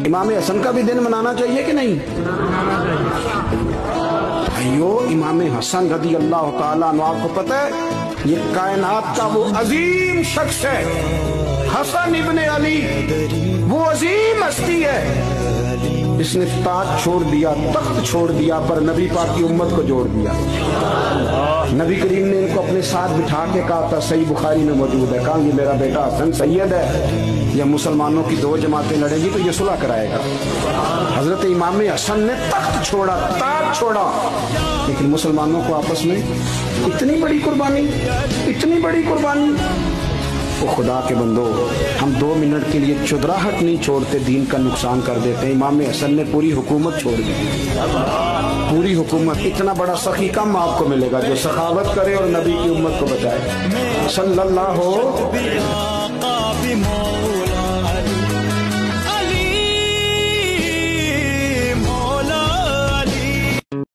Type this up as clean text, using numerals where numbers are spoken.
इमाम हसन का भी दिन मनाना चाहिए कि नहीं? भाइयों, इमाम हसन रदी अल्लाह ताला अन्हु, आपको पता है ये कायनात का वो अजीम शख्स है, हसन इब्ने अली, वो अजीम हस्ती है। इसने ताज छोड़ दिया, तख्त छोड़ दिया, पर नबी पाक की उम्मत को जोड़ दिया। नबी करीम ने इनको अपने साथ बिठा के कहा था, सही बुखारी में मौजूद है, कहा ये मेरा बेटा हसन सैयद है, या मुसलमानों की दो जमातें लड़ेगी तो ये सुलह कराएगा। हजरत इमाम हसन ने तख्त छोड़ा, ताज छोड़ा, लेकिन मुसलमानों को आपस में इतनी बड़ी कुर्बानी, इतनी बड़ी कुर्बानी। ओ खुदा के बंदो, हम 2 मिनट के लिए चुदराहट नहीं छोड़ते, दीन का नुकसान कर देते हैं। इमाम हसन ने पूरी हुकूमत छोड़ दी, पूरी हुकूमत। इतना बड़ा सखी कम आपको मिलेगा जो सखावत करे और नबी की उम्मत को बचाए। सल्लल्लाहु